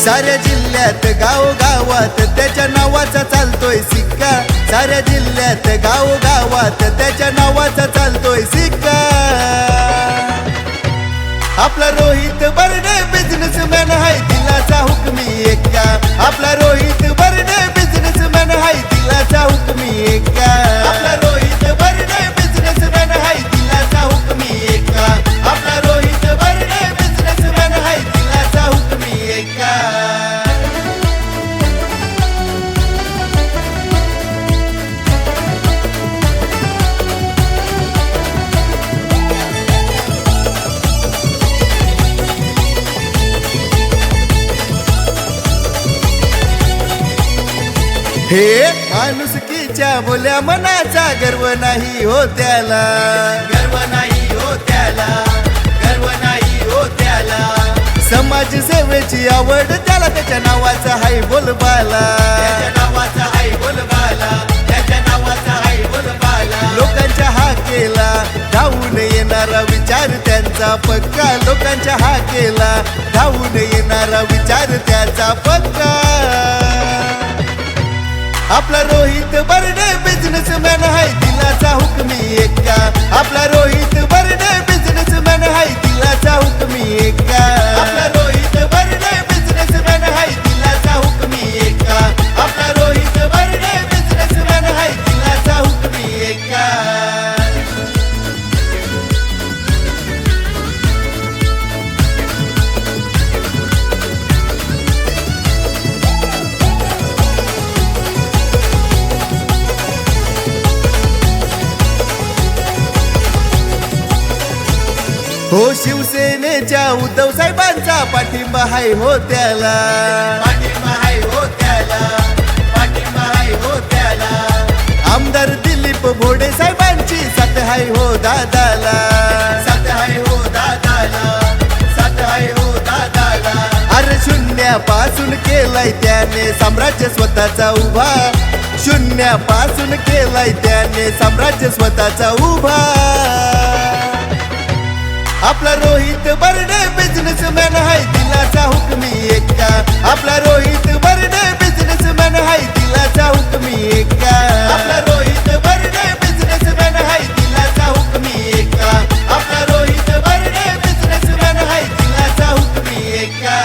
साऱ्या जिल्ह्यात गावोगावात त्याच्या नावाचा चालतोय सिक्का, साऱ्या जिल्ह्यात गावोगावात त्याच्या नावाचा चालतोय सिक्का। आपला रोहित बर्डे बिझनेसमॅन हाय दिलाचा हुकमी एका, आपला रोहित बर्डे बिझनेसमॅन हाय दिलाचा हुकमी एका, आपला रोहित बर्डे बिझनेसमॅन हाय दिलाचा हुकमी एका, आपला रोहित बर्डे बिझनेसमॅन हाय दिलाचा हुकमी एका। हे माणुसकीच्या बोल्या मनाचा गर्व नाही हो त्याला, गर्व नाही हो त्याला, गर्व नाही हो त्याला। समाज सेवेची आवड त्याला, त्याच्या नावाचा हाय बोलबाला, त्याच्या नावाचा हाय बोलबाला, त्याच्या नावाचा हाय बोलबाला। लोकांच्या हाकेला धावून येणारा विचार त्यांचा पक्का, लोकांच्या हाकेला धावून येणारा विचार त्याचा पक्का। आपला रोहित बर्डे बिझनेसमॅन हाय दिलाचा हुकमी एका, आपला रोहित बर्डे बिझनेसमॅन हाय दिलाचा हुकमी एका, आपला रोहित बर्डे बिझनेसमॅन हाय दिलाचा हुकमी एका, आपला रोहित बर्डे बिझनेसमॅन हाय दिलाचा हुकमी एका। हो शिवसेनेच्या उद्धव साहेबांचा पाठिंबा हाय हो त्याला, पाठिंबा हाय हो त्याला, पाठिंबा हाय हो त्याला। आमदार दिलीप भोडे साहेबांची साथ हाय हो दादाला, साथ हाय हो दादाला, साथ हाय हो दादाला। अरे शून्यापासून केलाय त्याने साम्राज्य स्वतःचा उभा, शून्यापासून केलाय त्याने साम्राज्य स्वतःचा उभा। आपला रोहित बर्डे बिझनेसमॅन हाय दिलाचा हुकमी एका, आपला रोहित बर्डे बिझनेसमॅन हाय दिलाचा हुकमी एका, आपला रोहित बर्डे बिझनेसमॅन हाय दिलाचा हुकमी एका, आपला रोहित बर्डे बिझनेसमॅन हाय दिलाचा हुकमी एका।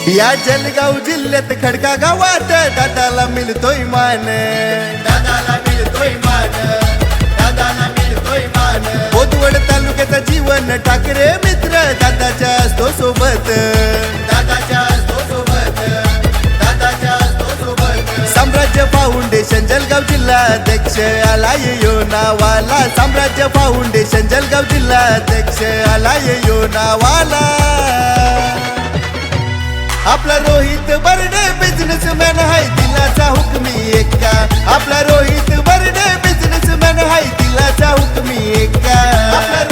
या जळगाव जिल्ह्यात खडका गावात दादाला मिळतोय मान, दादाला मिळतोय मान, दादाला मिळतोय मान। बोदवड तालुक्याचा जीवन ठाकरे मित्र दादाच्या असतो सोबत, दादाच्या असतो सोबत, दादाच्या असतो सोबत। साम्राज्य फाउंडेशन जळगाव जिल्हाध्यक्ष आलाय यो नावाला, साम्राज्य फाउंडेशन जळगाव जिल्हाध्यक्ष आलाय यो नावाला। आपला रोहित बर्डे बिझनेसमॅन हाय दिलाचा हुकमी एका, आपला रोहित बर्डे बिझनेसमॅन हाय दिलाचा हुकमी एका, आपला